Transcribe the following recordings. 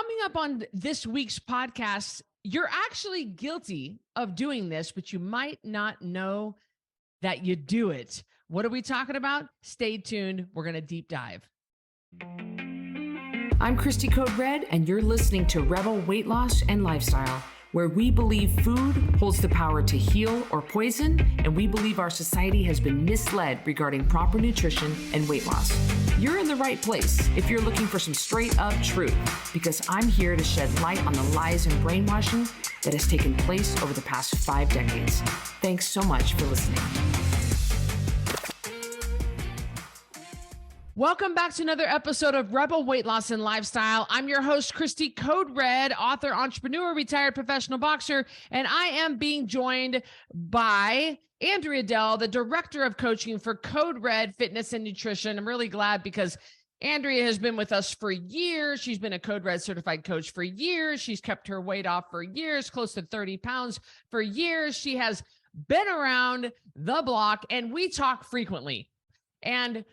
Coming up on this week's podcast, you're actually guilty of doing this, but you might not know that you do it. What are we talking about? Stay tuned. We're going to deep dive. I'm Cristy Code Red, and you're listening to Rebel Weight Loss and Lifestyle, where we believe food holds the power to heal or poison, and we believe our society has been misled regarding proper nutrition and weight loss. You're in the right place if you're looking for some straight up truth, because I'm here to shed light on the lies and brainwashing that has taken place over the past 5 decades. Thanks so much for listening. Welcome back to another episode of Rebel Weight Loss and Lifestyle. I'm your host, Cristy Code Red, author, entrepreneur, retired professional boxer, and I am being joined by Andrea Dell, the director of coaching for Code Red Fitness and Nutrition. I'm really glad because Andrea has been with us for years. She's been a Code Red certified coach for years. She's kept her weight off for years, close to 30 pounds for years. She has been around the block, and we talk frequently. And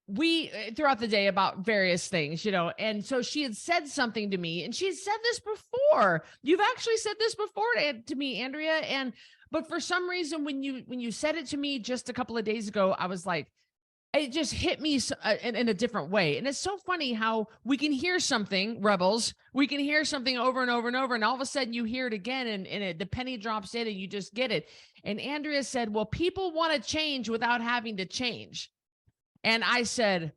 we throughout the day about various things, and so she had said something to me, and she had said this before. You've actually said this before to me, Andrea. But for some reason, when you said it to me just a couple of days ago, I was like, it just hit me in a different way. And it's so funny how we can hear something, rebels, we can hear something over and over and over, and all of a sudden you hear it again, and the penny drops in and you just get it. And Andrea said, well, people want to change without having to change. And I said,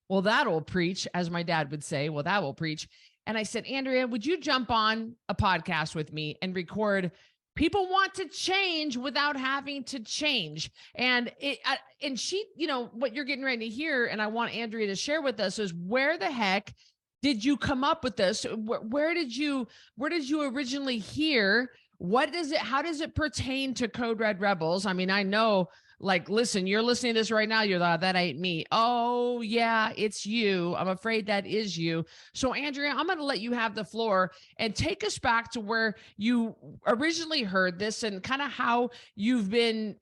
well, that'll preach, as my dad would say. Well, that will preach. And I said, Andrea, would you jump on a podcast with me and record people want to change without having to change? And she, what you're getting ready to hear, and I want Andrea to share with us, is where the heck did you come up with this? Where did you originally hear? How does it pertain to Code Red Rebels? I mean, I know, listen, you're listening to this right now. You're like, that ain't me. Oh yeah, it's you. I'm afraid that is you. So Andrea, I'm going to let you have the floor and take us back to where you originally heard this and kind of how you've been,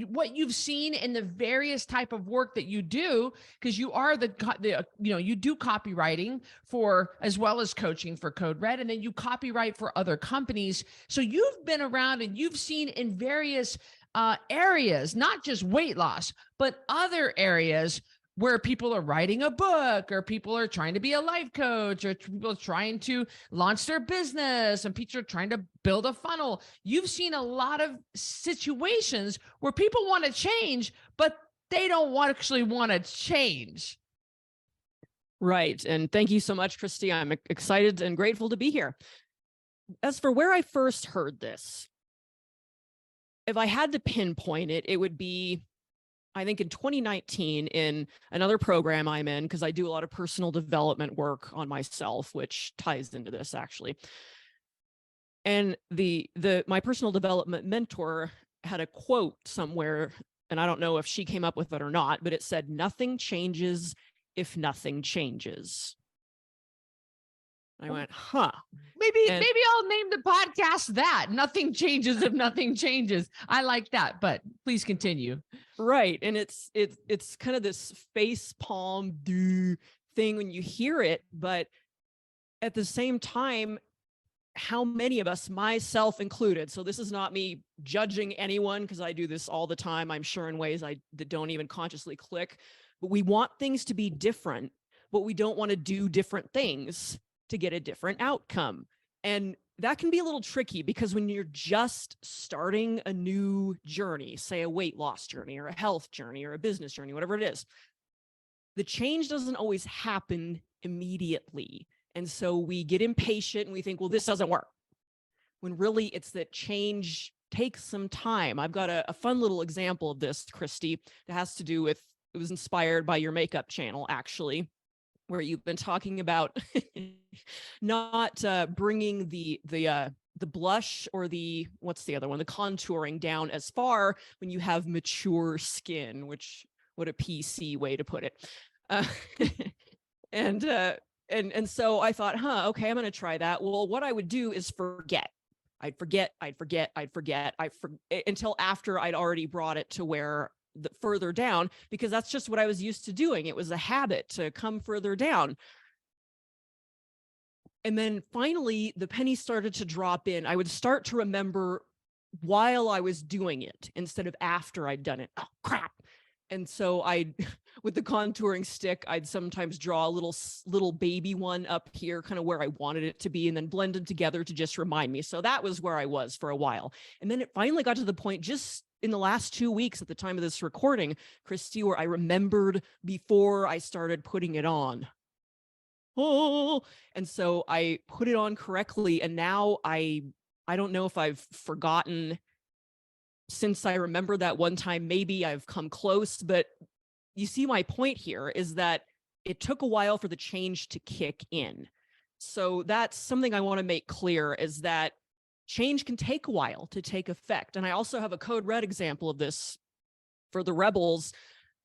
what you've seen in the various type of work that you do, because you are you do copywriting for, as well as coaching for Code Red, and then you copyright for other companies. So you've been around and you've seen in various areas, not just weight loss, but other areas where people are writing a book, or people are trying to be a life coach, or people are trying to launch their business, and people are trying to build a funnel. You've seen a lot of situations where people want to change, but they don't actually want to change. Right. And thank you so much, Cristy. I'm excited and grateful to be here. As for where I first heard this, if I had to pinpoint it, it would be, I think in 2019, in another program I'm in, because I do a lot of personal development work on myself, which ties into this actually. And my personal development mentor had a quote somewhere, and I don't know if she came up with it or not, but it said, "Nothing changes if nothing changes." I went, Maybe I'll name the podcast that. Nothing changes if nothing changes. I like that, but please continue. Right. And it's kind of this face palm thing when you hear it, but at the same time, how many of us, myself included, so this is not me judging anyone, because I do this all the time, I'm sure, in ways that don't even consciously click, but we want things to be different, but we don't want to do different things to get a different outcome. And that can be a little tricky, because when you're just starting a new journey, say a weight loss journey or a health journey or a business journey, whatever it is, the change doesn't always happen immediately. And so we get impatient and we think, well, this doesn't work. When really it's that change takes some time. I've got a fun little example of this, Cristy, that has to do with, it was inspired by your makeup channel, actually, where you've been talking about not bringing the blush or what's the other one, the contouring down as far when you have mature skin, which, what a PC way to put it. And so I thought, okay, I'm going to try that. Well, what I would do is forget. I'd forget until after I'd already brought it to where further down, because that's just what I was used to doing. It was a habit to come further down. And then finally, the pennies started to drop in. I would start to remember while I was doing it instead of after I'd done it. Oh, crap. And so with the contouring stick, I'd sometimes draw a little baby one up here, kind of where I wanted it to be, and then blend them together to just remind me. So that was where I was for a while. And then it finally got to the point just in the last 2 weeks at the time of this recording, Cristy, where I remembered before I started putting it on. Oh, and so I put it on correctly. And now I don't know if I've forgotten since I remember that one time, maybe I've come close, but you see my point here is that it took a while for the change to kick in. So that's something I want to make clear, is that change can take a while to take effect. And I also have a Code Red example of this for the Rebels.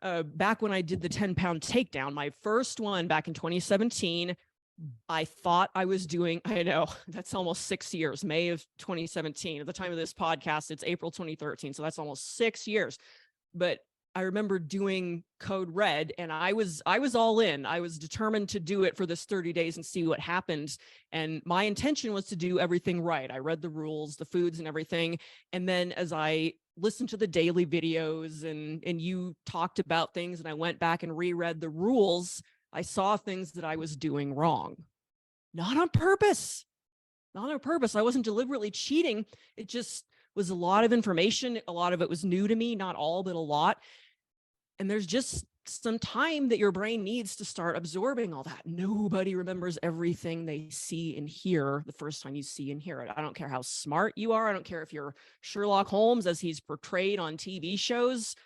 Back when I did the 10-pound takedown, my first one back in 2017, I thought I was doing, I know that's almost 6 years, May of 2017. At the time of this podcast, it's April 2013. So that's almost 6 years. But I remember doing Code Red, and I was all in. I was determined to do it for this 30 days and see what happened. And my intention was to do everything right. I read the rules, the foods and everything. And then as I listened to the daily videos and you talked about things, and I went back and reread the rules, I saw things that I was doing wrong. Not on purpose. Not on purpose. I wasn't deliberately cheating. It just was a lot of information. A lot of it was new to me, not all, but a lot. And there's just some time that your brain needs to start absorbing all that. Nobody remembers everything they see and hear the first time you see and hear it. I don't care how smart you are. I don't care if you're Sherlock Holmes as he's portrayed on TV shows.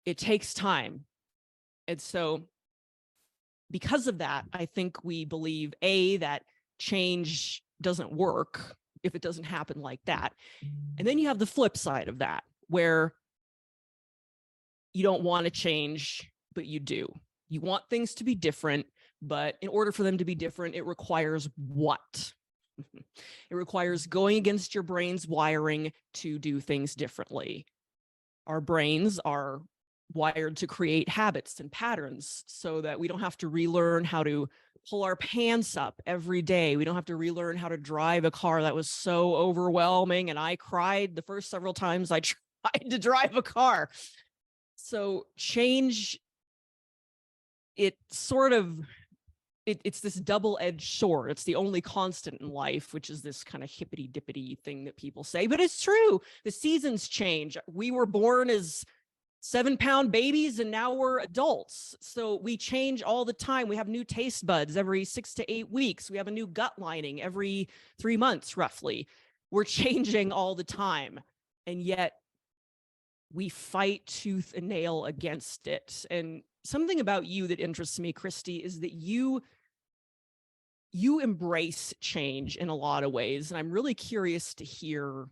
It takes time. And so because of that, I think we believe, A, that change doesn't work if it doesn't happen like that. And then you have the flip side of that, where you don't want to change, but you do. You want things to be different, but in order for them to be different, it requires what? It requires going against your brain's wiring to do things differently. Our brains are wired to create habits and patterns so that we don't have to relearn how to pull our pants up every day. We don't have to relearn how to drive a car. That was so overwhelming. And I cried the first several times I tried to drive a car. So change, it's this double-edged sword. It's the only constant in life, which is this kind of hippity-dippity thing that people say, but it's true. The seasons change. We were born as 7-pound babies and now we're adults. So we change all the time. We have new taste buds every 6 to 8 weeks. We have a new gut lining every 3 months, roughly. We're changing all the time. And yet we fight tooth and nail against it. And something about you that interests me, Cristy, is that you embrace change in a lot of ways. And I'm really curious to hear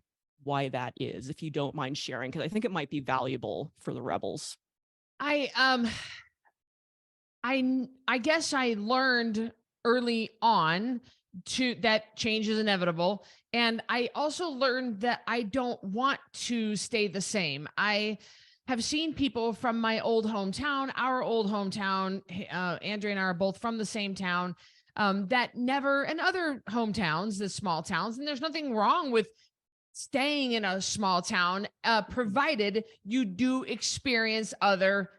why that is, if you don't mind sharing, because I think it might be valuable for the Rebels. I guess I learned early on that change is inevitable. And I also learned that I don't want to stay the same. I have seen people from my old hometown, our old hometown, Andrea and I are both from the same town, that never, and other hometowns, the small towns, and there's nothing wrong with staying in a small town, provided you do experience other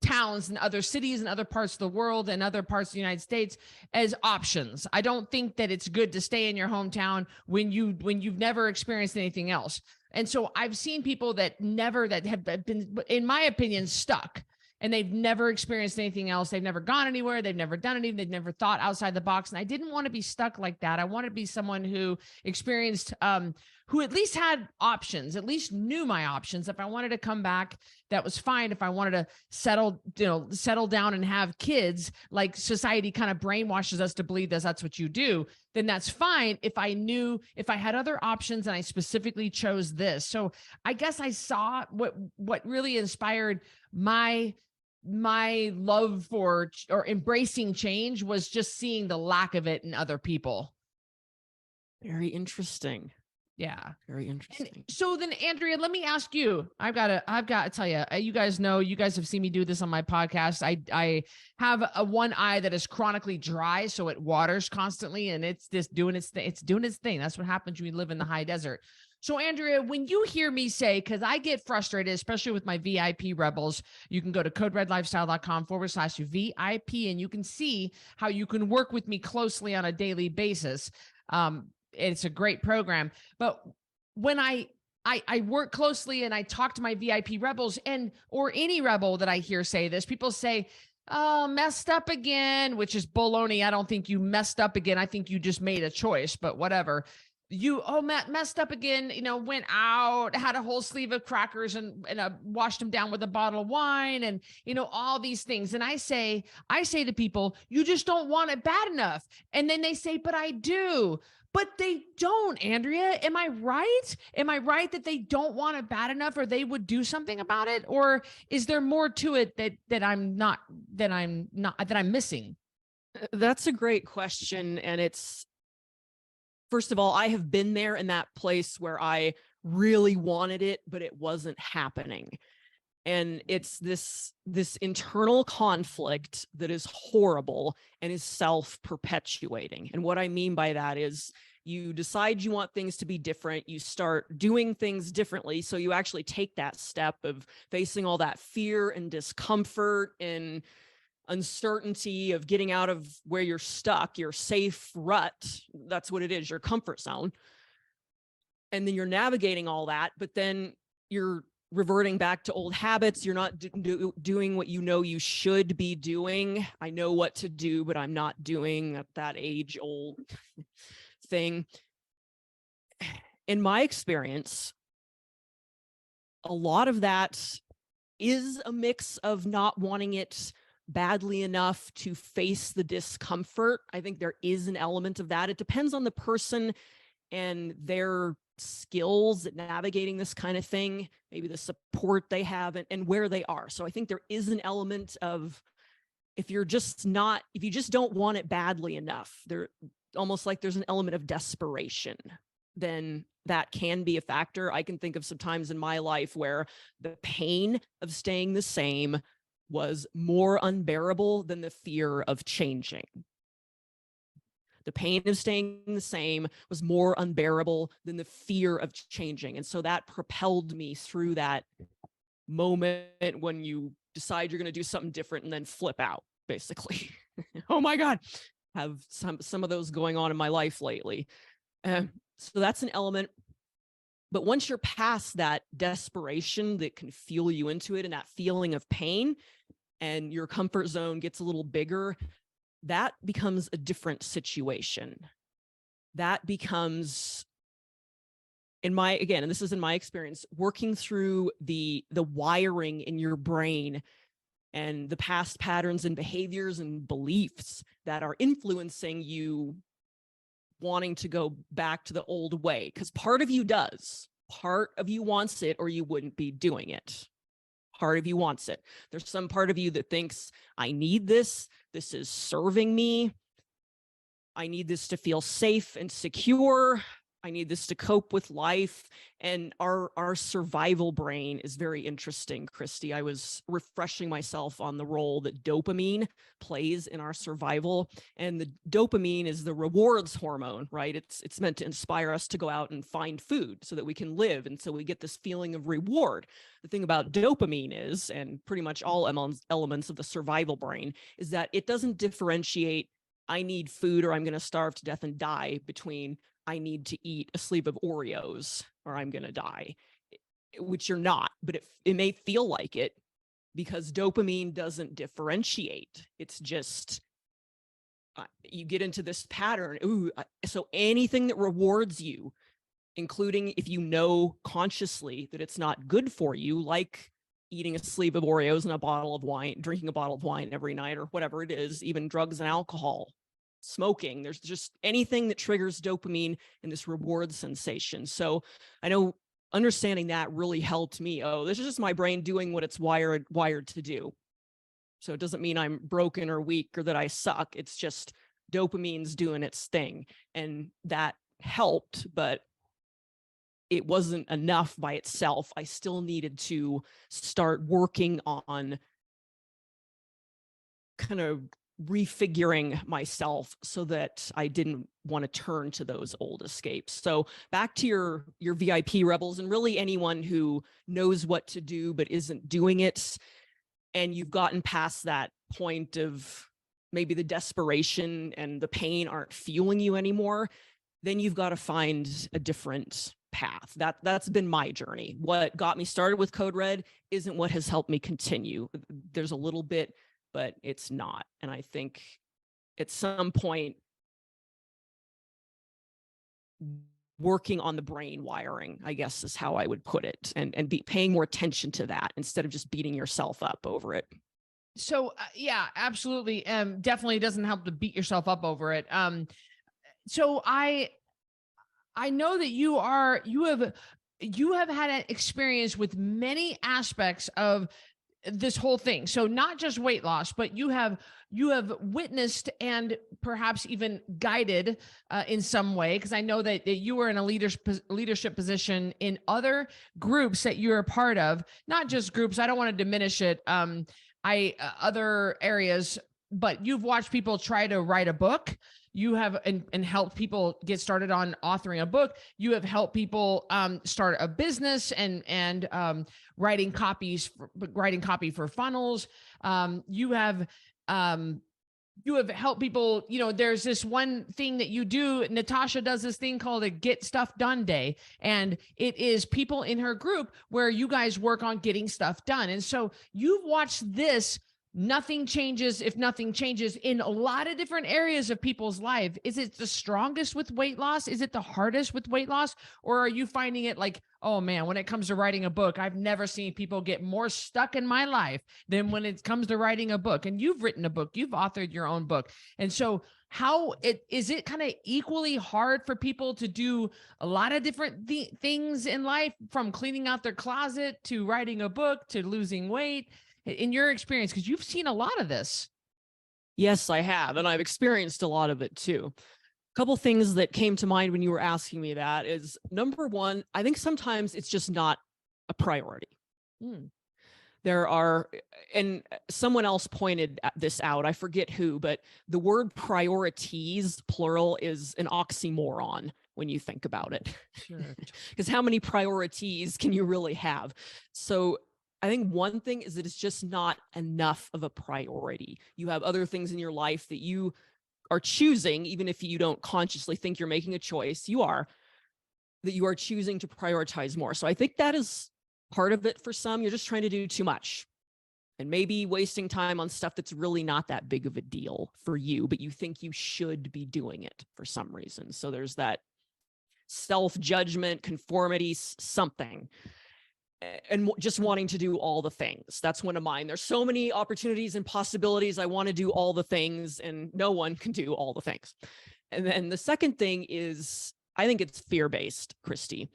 towns and other cities and other parts of the world and other parts of the United States as options. I don't think that it's good to stay in your hometown when you've never experienced anything else. And so I've seen people that have been, in my opinion, stuck, and they've never experienced anything else. They've never gone anywhere. They've never done anything. They've never thought outside the box. And I didn't want to be stuck like that. I wanted to be someone who experienced, who at least had options, at least knew my options. If I wanted to come back, that was fine. If I wanted to settle down and have kids, like society kind of brainwashes us to believe that's what you do, then that's fine. If I had other options and I specifically chose this. So I guess I saw what really inspired my love for or embracing change was just seeing the lack of it in other people. Very interesting. Yeah. Very And interesting. so then, Andrea, let me ask you. I've got to tell you. You guys know. You guys have seen me do this on my podcast. I have a one eye that is chronically dry, so it waters constantly, and it's just doing its thing. It's doing its thing. That's what happens when you live in the high desert. So, Andrea, when you hear me say, because I get frustrated, especially with my VIP rebels, you can go to coderedlifestyle.com/VIP, and you can see how you can work with me closely on a daily basis. It's a great program. But when I work closely and I talk to my VIP rebels or any rebel that I hear say this, people say, "Oh, messed up again," which is baloney. I don't think you messed up again. I think you just made a choice, but whatever. Matt messed up again, went out, had a whole sleeve of crackers and washed them down with a bottle of wine and, all these things. And I say to people, you just don't want it bad enough. And then they say, but I do. But they don't, Andrea. Am I right? Am I right that they don't want it bad enough, or they would do something about it? Or is there more to it that I'm missing? That's a great question. And first of all, I have been there in that place where I really wanted it, but it wasn't happening. And it's this internal conflict that is horrible and is self-perpetuating. And what I mean by that is you decide you want things to be different. You start doing things differently. So you actually take that step of facing all that fear and discomfort and uncertainty of getting out of where you're stuck, your safe rut. That's what it is, your comfort zone. And then you're navigating all that, but then you're reverting back to old habits. You're not doing what you should be doing. I know what to do, but I'm not doing that age old thing. In my experience, a lot of that is a mix of not wanting it badly enough to face the discomfort. I think there is an element of that. It depends on the person and their skills at navigating this kind of thing, maybe the support they have and where they are. So I think there is an element of if you just don't want it badly enough, there almost like there's an element of desperation, then that can be a factor. I can think of some times in my life where the pain of staying the same was more unbearable than the fear of changing. The pain of staying the same was more unbearable than the fear of changing. And so that propelled me through that moment when you decide you're going to do something different and then flip out, basically. Oh my God, have some of those going on in my life lately. So that's an element. But once you're past that desperation that can fuel you into it and that feeling of pain, and your comfort zone gets a little bigger, that becomes a different situation. That becomes, and this is in my experience, working through the wiring in your brain and the past patterns and behaviors and beliefs that are influencing you wanting to go back to the old way. Because part of you does. Part of you wants it, or you wouldn't be doing it. Part of you wants it. There's some part of you that thinks, I need this. This is serving me. I need this to feel safe and secure. I need this to cope with life. And our survival brain is very interesting, Cristy. I was refreshing myself on the role that dopamine plays in our survival. And the dopamine is the rewards hormone, right? It's meant to inspire us to go out and find food so that we can live. And so we get this feeling of reward. The thing about dopamine is, and pretty much all elements of the survival brain, is that it doesn't differentiate, I need food or I'm going to starve to death and die, between I need to eat a sleeve of Oreos or I'm going to die, which you're not, but it may feel like it because dopamine doesn't differentiate. It's just, you get into this pattern. So anything that rewards you, including if you know consciously that it's not good for you, like eating a sleeve of Oreos and a bottle of wine, drinking a bottle of wine every night or whatever it is, even drugs and alcohol, smoking, there's just anything that triggers dopamine and this reward sensation. So I know understanding that really helped me. Oh, this is just my brain doing what it's wired to do. So it doesn't mean I'm broken or weak or that I suck. It's just dopamine's doing its thing. And that helped, but it wasn't enough by itself. I still needed to start working on kind of refiguring myself so that I didn't want to turn to those old escapes. So back to your VIP rebels, and really anyone who knows what to do but isn't doing it, and you've gotten past that point of maybe the desperation and the pain aren't fueling you anymore, then you've got to find a different path. That's been my journey. What got me started with Code Red isn't what has helped me continue. There's a little bit, but it's not. And I think at some point, working on the brain wiring, I guess is how I would put it, and be paying more attention to that instead of just beating yourself up over it. So yeah, absolutely. Definitely doesn't help to beat yourself up over it. So I know that you have had an experience with many aspects of this whole thing. So not just weight loss, but you have witnessed and perhaps even guided in some way, because I know that you were in a leadership position in other groups that you're a part of, not just groups. I don't want to diminish it. Other areas, but you've watched people try to write a book. You have and helped people get started on authoring a book. You have helped people start a business and writing copy for funnels. You have helped people. You know, there's this one thing that you do. Natasha does this thing called a Get Stuff Done Day, and it is people in her group where you guys work on getting stuff done. And so you've watched this. Nothing changes if nothing changes in a lot of different areas of people's life. Is it the strongest with weight loss? Is it the hardest with weight loss? Or are you finding it like, oh man, when it comes to writing a book, I've never seen people get more stuck in my life than when it comes to writing a book? And you've written a book, you've authored your own book. And so is it kind of equally hard for people to do a lot of different things in life, from cleaning out their closet to writing a book to losing weight? In your experience, because you've seen a lot of this. Yes, I have. And I've experienced a lot of it too. A couple things that came to mind when you were asking me that is, number one, I think sometimes it's just not a priority. There are, and someone else pointed this out, I forget who, but the word priorities, plural, is an oxymoron when you think about it. Sure. Because how many priorities can you really have? So I think one thing is that it's just not enough of a priority. You have other things in your life that you are choosing, even if you don't consciously think you're making a choice, that you are choosing to prioritize more. So I think that is part of it for some. You're just trying to do too much and maybe wasting time on stuff that's really not that big of a deal for you, but you think you should be doing it for some reason. So there's that self-judgment, conformity, something. And just wanting to do all the things. That's one of mine. There's so many opportunities and possibilities. I want to do all the things, and no one can do all the things. And then the second thing is, I think it's fear-based, Cristy.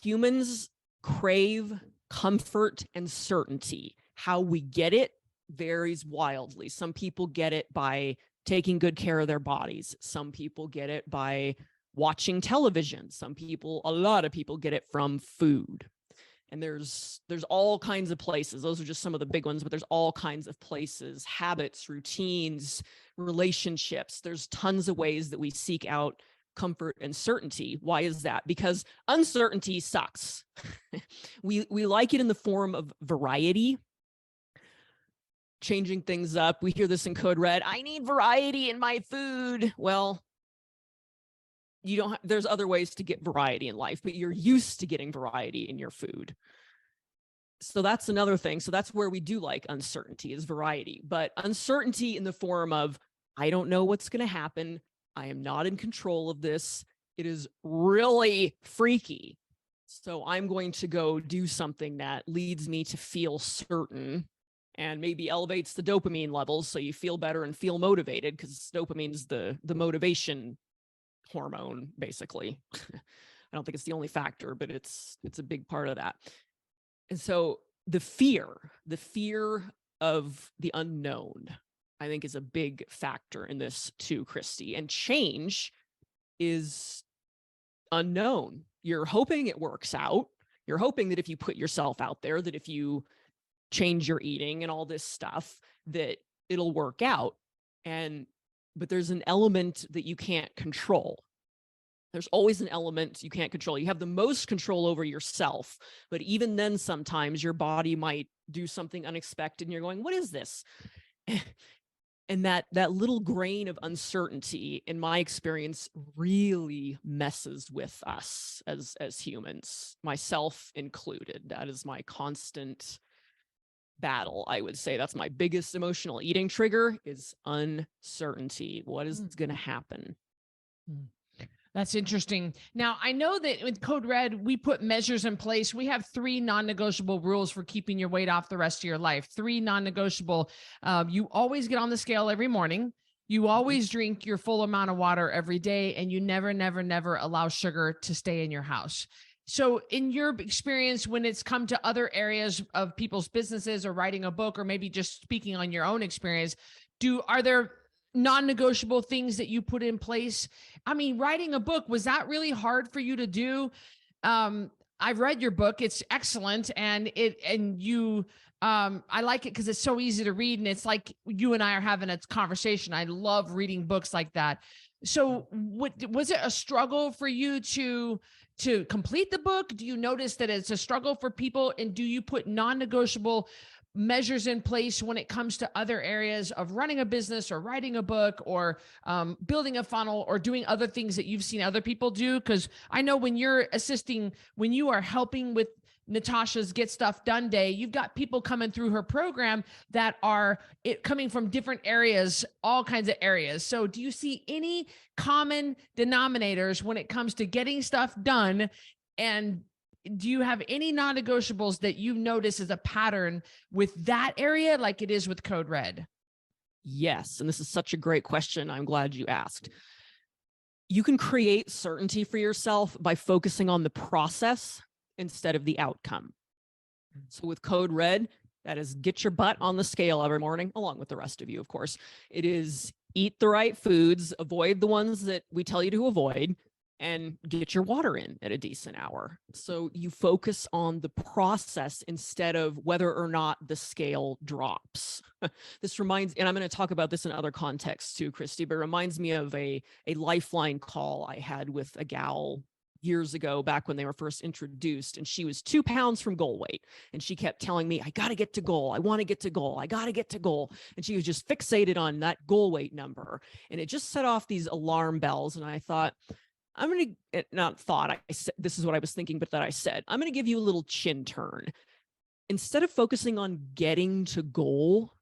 Humans crave comfort and certainty. How we get it varies wildly. Some people get it by taking good care of their bodies. Some people get it by watching television. A lot of people get it from food. And there's all kinds of places. Those are just some of the big ones, but there's all kinds of places, habits, routines, relationships. There's tons of ways that we seek out comfort and certainty. Why is that? Because uncertainty sucks. We like it in the form of variety, changing things up. We hear this in Code Red. I need variety in my food. Well, there's other ways to get variety in life, but you're used to getting variety in your food. So that's another thing. So that's where we do like uncertainty, is variety, but uncertainty in the form of, I don't know what's going to happen. I am not in control of this. It is really freaky. So I'm going to go do something that leads me to feel certain and maybe elevates the dopamine levels. So you feel better and feel motivated, because dopamine's the motivation hormone, basically. I don't think it's the only factor, but it's a big part of that. And so the fear of the unknown, I think, is a big factor in this too, Cristy. And change is unknown. you're hoping it works out. You're hoping that if you put yourself out there, that if you change your eating and all this stuff, that it'll work out. But there's an element that you can't control. There's always an element you can't control. You have the most control over yourself, but even then, sometimes your body might do something unexpected and you're going, what is this? And that little grain of uncertainty, in my experience, really messes with us as humans, myself included. That is my constant battle. I would say that's my biggest emotional eating trigger, is uncertainty. What is going to happen? That's interesting. Now, I know that with Code Red, we put measures in place. We have 3 non-negotiable rules for keeping your weight off the rest of your life. 3 non-negotiable. You always get on the scale every morning. You always drink your full amount of water every day, and you never, never, never allow sugar to stay in your house. So in your experience, when it's come to other areas of people's businesses or writing a book, or maybe just speaking on your own experience, are there non-negotiable things that you put in place? I mean, writing a book, was that really hard for you to do? I've read your book. It's excellent. And I like it because it's so easy to read. And it's like you and I are having a conversation. I love reading books like that. So was it a struggle for you to complete the book? Do you notice that it's a struggle for people? And do you put non-negotiable measures in place when it comes to other areas of running a business or writing a book or building a funnel or doing other things that you've seen other people do? Because I know when you are helping with Natashas Get Stuff Done Day, you've got people coming through her program that are coming from different areas, all kinds of areas. So do you see any common denominators when it comes to getting stuff done? And do you have any non-negotiables that you notice as a pattern with that area, like it is with Code Red? Yes. And this is such a great question. I'm glad you asked. You can create certainty for yourself by focusing on the process instead of the outcome. So with Code Red, that is get your butt on the scale every morning, along with the rest of you, of course. It is eat the right foods, avoid the ones that we tell you to avoid, and get your water in at a decent hour. So you focus on the process instead of whether or not the scale drops. This reminds, and I'm going to talk about this in other contexts too, Cristy, but it reminds me of a lifeline call I had with a gal years ago, back when they were first introduced, and she was 2 pounds from goal weight. And she kept telling me, I got to get to goal. I want to get to goal. I got to get to goal. And she was just fixated on that goal weight number. And it just set off these alarm bells. And I thought, this is what I was thinking, but that I said, I'm going to give you a little chin turn. Instead of focusing on getting to goal,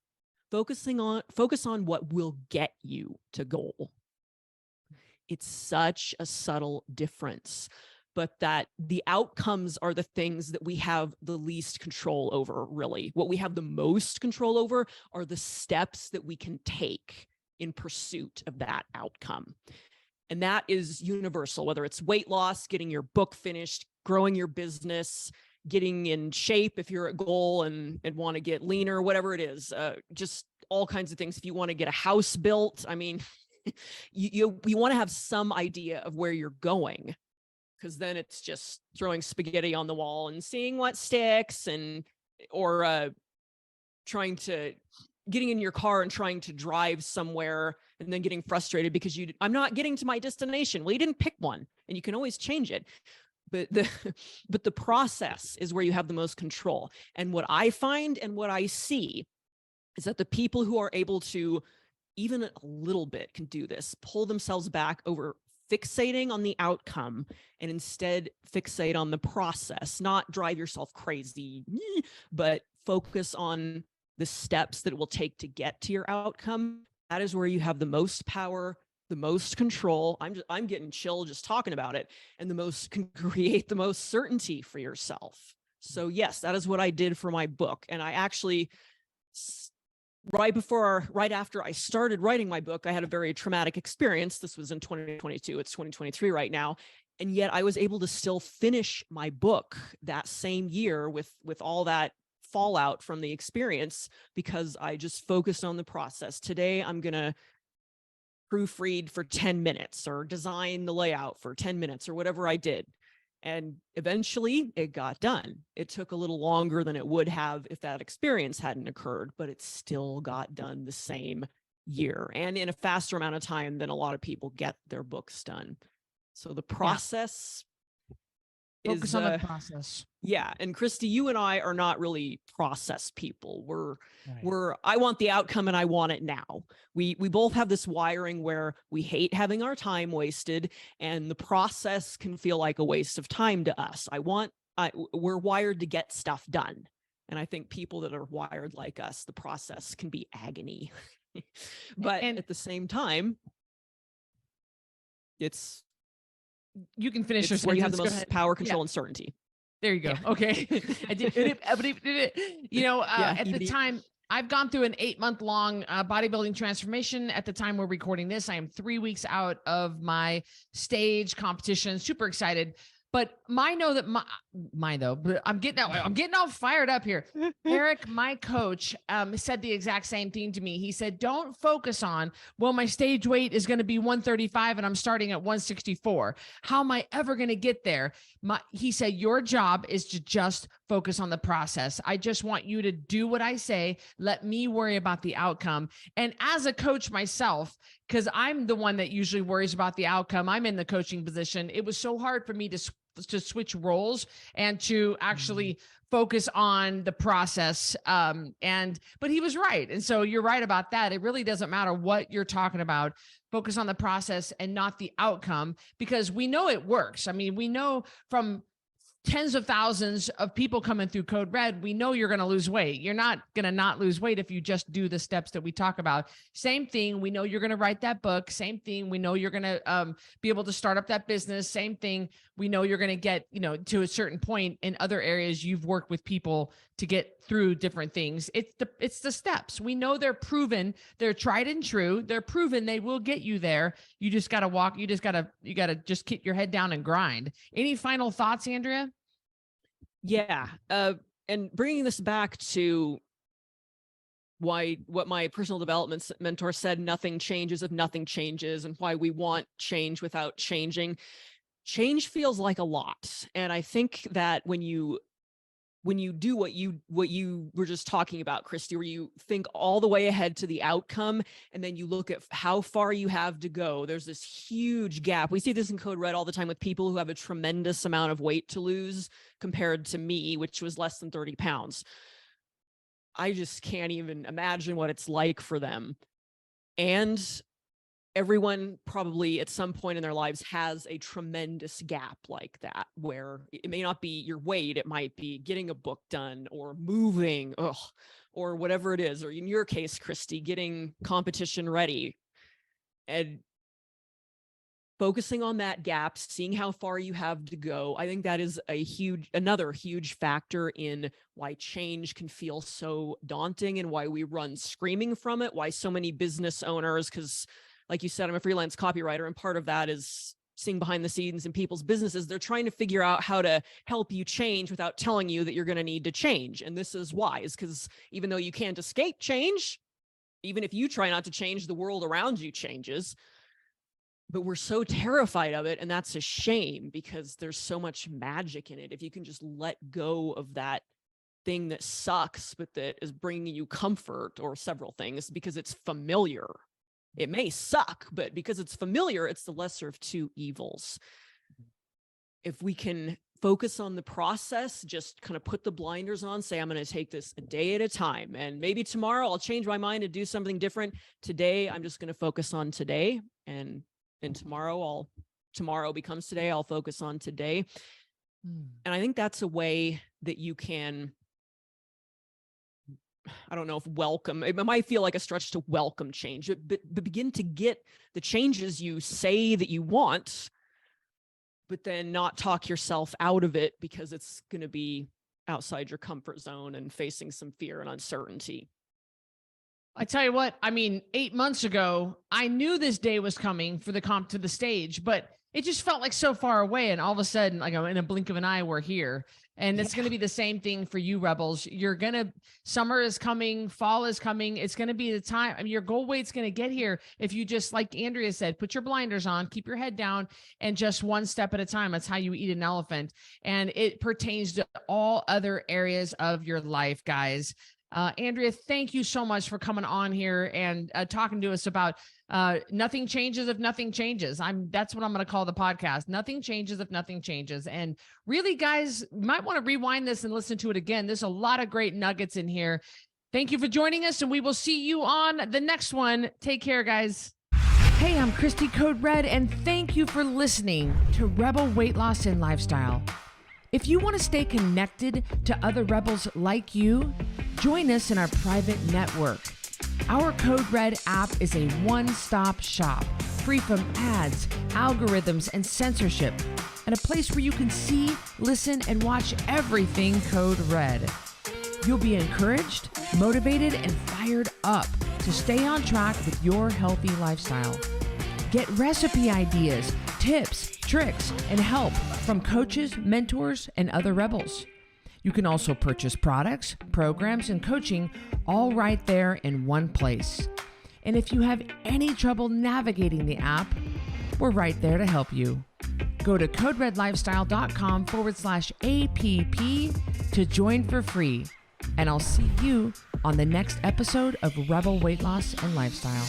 focus on what will get you to goal. It's such a subtle difference, but that the outcomes are the things that we have the least control over, really. What we have the most control over are the steps that we can take in pursuit of that outcome. And that is universal, whether it's weight loss, getting your book finished, growing your business, getting in shape if you're at goal and want to get leaner, whatever it is, just all kinds of things. If you want to get a house built, I mean, you want to have some idea of where you're going, because then it's just throwing spaghetti on the wall and seeing what sticks, or getting in your car and trying to drive somewhere and then getting frustrated because I'm not getting to my destination. Well, you didn't pick one, and you can always change it. But the process is where you have the most control. And what I find and what I see is that the people who are able to even a little bit can do this, pull themselves back over fixating on the outcome and instead fixate on the process, not drive yourself crazy, but focus on the steps that it will take to get to your outcome. That is where you have the most power, the most control. I'm getting chill just talking about it, and can create the most certainty for yourself. So yes, that is what I did for my book. And I actually, right after I started writing my book, I had a very traumatic experience. This was in 2022. It's 2023 right now. And yet I was able to still finish my book that same year with all that fallout from the experience, because I just focused on the process. Today, I'm going to proofread for 10 minutes or design the layout for 10 minutes or whatever I did. And eventually it got done. It took a little longer than it would have if that experience hadn't occurred, but it still got done the same year and in a faster amount of time than a lot of people get their books done. So the process Focus on the process. Yeah. And Cristy, you and I are not really process people. I want the outcome and I want it now. We both have this wiring where we hate having our time wasted, and the process can feel like a waste of time to us. We're wired to get stuff done. And I think people that are wired like us, the process can be agony. But at the same time, you can finish your where you have the sentence. most power, control, and certainty. There you go. Yeah. Okay. I did it. At the time, I've gone through an 8-month-long bodybuilding transformation. At the time we're recording this, I am 3 weeks out of my stage competition. Super excited. But but I'm getting all fired up here. Eric, my coach, said the exact same thing to me. He said, don't focus on, well, my stage weight is going to be 135 and I'm starting at 164. How am I ever going to get there? He said, your job is to just focus on the process. I just want you to do what I say. Let me worry about the outcome. And as a coach myself, because I'm the one that usually worries about the outcome, I'm in the coaching position. It was so hard for me to switch roles and to actually focus on the process. But he was right. And so you're right about that. It really doesn't matter what you're talking about. Focus on the process and not the outcome, because we know it works. I mean, we know from tens of thousands of people coming through Code Red, we know you're going to lose weight. You're not going to not lose weight if you just do the steps that we talk about. Same thing. We know you're going to write that book. Same thing. We know you're going to be able to start up that business. Same thing. We know you're going to get, to a certain point in other areas. You've worked with people to get through different things. It's the steps. We know they're proven. They're tried and true. They're proven. They will get you there. You just got to walk. You got to just keep your head down and grind. Any final thoughts, Andrea? Yeah. And bringing this back to what my personal development mentor said, nothing changes if nothing changes, and why we want change without changing. Change feels like a lot. And I think that when you do what you were just talking about, Cristy, where you think all the way ahead to the outcome, and then you look at how far you have to go, there's this huge gap. We see this in Code Red all the time with people who have a tremendous amount of weight to lose compared to me, which was less than 30 pounds. I just can't even imagine what it's like for them. And everyone probably at some point in their lives has a tremendous gap like that, where it may not be your weight, it might be getting a book done or moving, or whatever it is, or in your case, Cristy, getting competition ready. And focusing on that gap, seeing how far you have to go, I think that is another huge factor in why change can feel so daunting and why we run screaming from it, why so many business owners, because like you said, I'm a freelance copywriter, and part of that is seeing behind the scenes in people's businesses. They're trying to figure out how to help you change without telling you that you're going to need to change. And this is wise, because even though you can't escape change, even if you try not to change, the world around you changes. But we're so terrified of it. And that's a shame, because there's so much magic in it. If you can just let go of that thing that sucks, but that is bringing you comfort, or several things, because it's familiar. It may suck, but because it's familiar, it's the lesser of two evils. If we can focus on the process, just kind of put the blinders on, say, I'm going to take this a day at a time. And maybe tomorrow I'll change my mind and do something different. Today, I'm just going to focus on today. And tomorrow becomes today. I'll focus on today. And I think that's a way that you can, I don't know if welcome, it might feel like a stretch to welcome change, but begin to get the changes you say that you want, but then not talk yourself out of it because it's going to be outside your comfort zone and facing some fear and uncertainty. I tell you what, 8 months ago, I knew this day was coming for the comp to the stage, but it just felt like so far away. And all of a sudden, like in a blink of an eye, we're here. And it's going to be the same thing for you, Rebels. Summer is coming, fall is coming. It's going to be the time. I mean, your goal weight's going to get here. If you just, like Andrea said, put your blinders on, keep your head down, and just one step at a time. That's how you eat an elephant. And it pertains to all other areas of your life, guys. Andrea, thank you so much for coming on here and talking to us about nothing changes if nothing changes. That's what I'm going to call the podcast. Nothing changes if nothing changes. And really, guys, you might want to rewind this and listen to it again. There's a lot of great nuggets in here. Thank you for joining us, and we will see you on the next one. Take care, guys. Hey, I'm Cristy Code Red, and thank you for listening to Rebel Weight Loss and Lifestyle. If you want to stay connected to other rebels like you, join us in our private network. Our Code Red app is a one-stop shop, free from ads, algorithms, and censorship, and a place where you can see, listen, and watch everything Code Red. You'll be encouraged, motivated, and fired up to stay on track with your healthy lifestyle. Get recipe ideas, tips, tricks, and help from coaches, mentors, and other rebels. You can also purchase products, programs, and coaching all right there in one place. And if you have any trouble navigating the app, we're right there to help you. Go to coderedlifestyle.com/APP to join for free. And I'll see you on the next episode of Rebel Weight Loss and Lifestyle.